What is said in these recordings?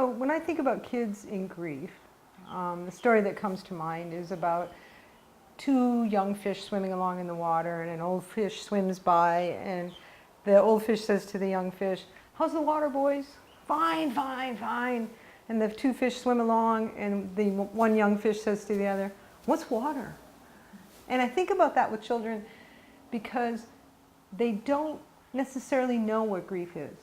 So when I think about kids in grief, the story that comes to mind is about two young fish swimming along in the water, and an old fish swims by, and the old fish says to the young fish, "How's the water, boys?" "Fine, fine, fine." And the two fish swim along, and the one young fish says to the other, "What's water?" And I think about that with children because they don't necessarily know what grief is.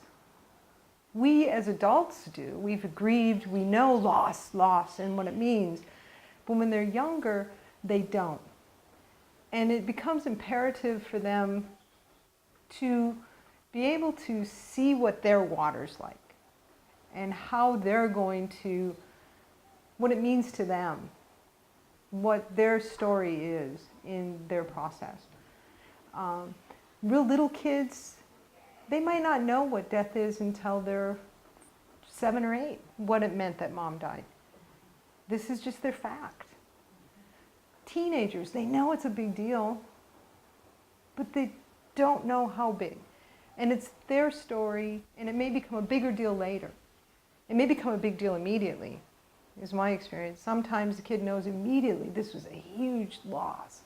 We as adults do. We've grieved, we know loss, and what it means. But when they're younger, they don't. And it becomes imperative for them to be able to see what their water's like and how they're going to, what it means to them, what their story is in their process. Real little kids, they might not know what death is until they're 7 or 8, what it meant that mom died. This is just their fact. Teenagers, they know it's a big deal, but they don't know how big. And it's their story, and it may become a bigger deal later. It may become a big deal immediately, is my experience. Sometimes the kid knows immediately this was a huge loss.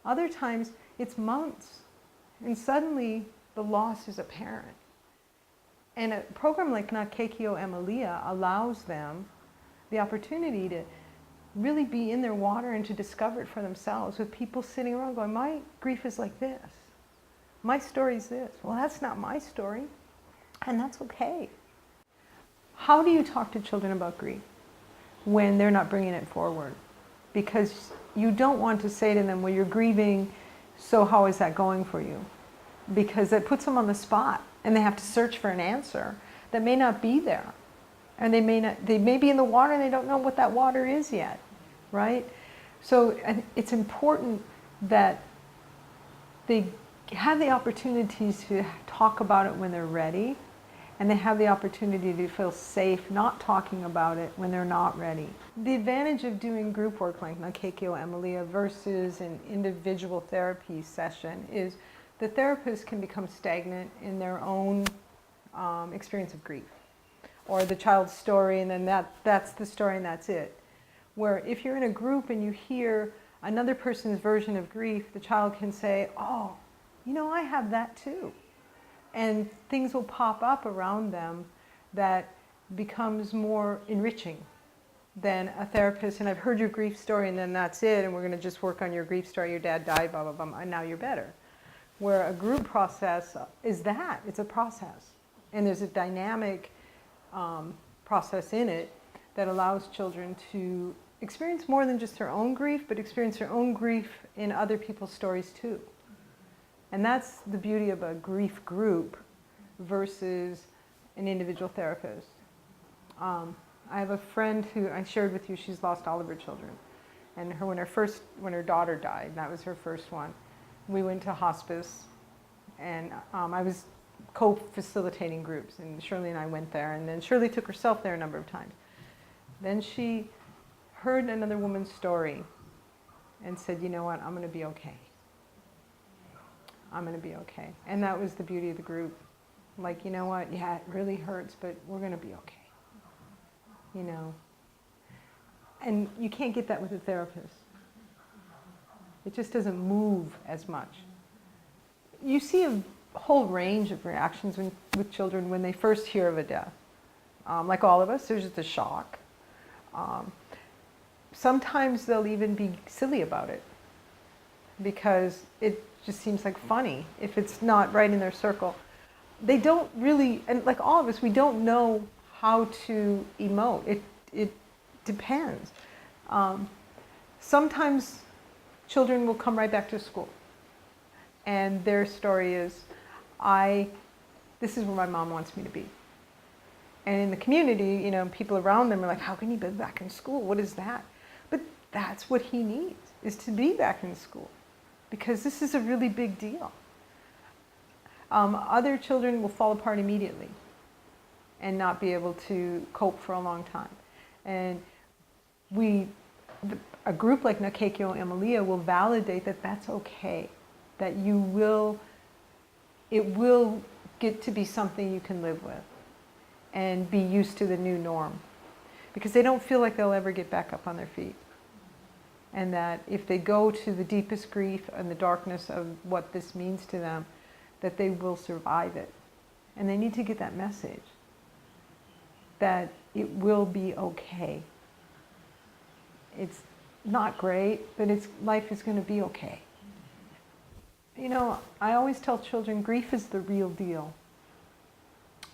Other times, it's months, and suddenly the loss is apparent. And a program like Nakekio Emilia allows them the opportunity to really be in their water and to discover it for themselves, with people sitting around going, "My grief is like this. My story is this." Well, that's not my story, and that's okay. How do you talk to children about grief when they're not bringing it forward? Because you don't want to say to them, "Well, you're grieving, so how is that going for you?" Because it puts them on the spot, and they have to search for an answer that may not be there. And they may be in the water and they don't know what that water is yet, right? So it's important that they have the opportunities to talk about it when they're ready, and they have the opportunity to feel safe not talking about it when they're not ready. The advantage of doing group work like Nakekio Emilia versus an individual therapy session is the therapist can become stagnant in their own experience of grief, or the child's story, and then that's the story and that's it. Where if you're in a group and you hear another person's version of grief, the child can say, "Oh, you know, I have that too." And things will pop up around them that becomes more enriching than a therapist, "And I've heard your grief story and then that's it, and we're going to just work on your grief story, your dad died, blah, blah, blah, and now you're better." Where a group process is that, it's a process. And there's a dynamic process in it that allows children to experience more than just their own grief, but experience their own grief in other people's stories too. And that's the beauty of a grief group versus an individual therapist. I have a friend who I shared with you, she's lost all of her children. And when her daughter died, that was her first one, we went to hospice, and I was co-facilitating groups, and Shirley and I went there, and then Shirley took herself there a number of times. Then she heard another woman's story and said, "You know what, I'm going to be okay. I'm going to be okay." And that was the beauty of the group. Like, you know what, yeah, it really hurts, but we're going to be okay. You know? And you can't get that with a therapist. It just doesn't move as much. You see a whole range of reactions with children when they first hear of a death. Like all of us, there's just a shock. Sometimes they'll even be silly about it because it just seems like funny if it's not right in their circle. They don't really, and like all of us, we don't know how to emote. It depends. Sometimes children will come right back to school, and their story is, this is where my mom wants me to be. And in the community, you know, people around them are like, "How can he be back in school? What is that?" But that's what he needs, is to be back in school, because this is a really big deal. Other children will fall apart immediately and not be able to cope for a long time. And a group like Nakekio Emilia will validate that that's okay, that it will get to be something you can live with. and be used to the new norm, because they don't feel like they'll ever get back up on their feet. And that if they go to the deepest grief and the darkness of what this means to them, that they will survive it. And they need to get that message that it will be okay. It's not great, but life is going to be okay. You know, I always tell children, grief is the real deal.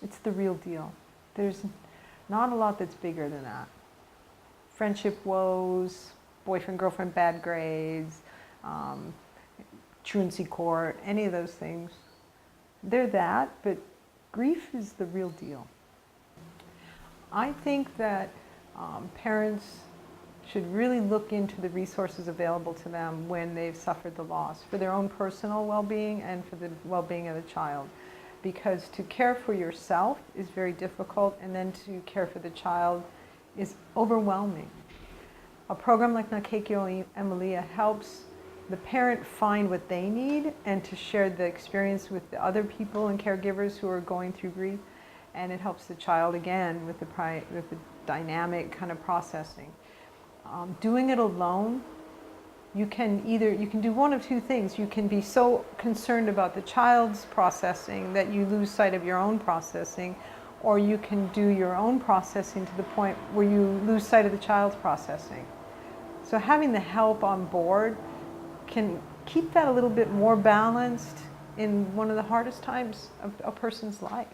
It's the real deal. There's not a lot that's bigger than that. Friendship woes, boyfriend, girlfriend, bad grades, truancy court, any of those things. They're that, but grief is the real deal. I think that parents should really look into the resources available to them when they've suffered the loss, for their own personal well-being and for the well-being of the child. Because to care for yourself is very difficult, and then to care for the child is overwhelming. A program like Nakekio Emilia helps the parent find what they need and to share the experience with the other people and caregivers who are going through grief. And it helps the child again with the dynamic kind of processing. Doing it alone, you can do one of two things. You can be so concerned about the child's processing that you lose sight of your own processing, or you can do your own processing to the point where you lose sight of the child's processing. So having the help on board can keep that a little bit more balanced in one of the hardest times of a person's life.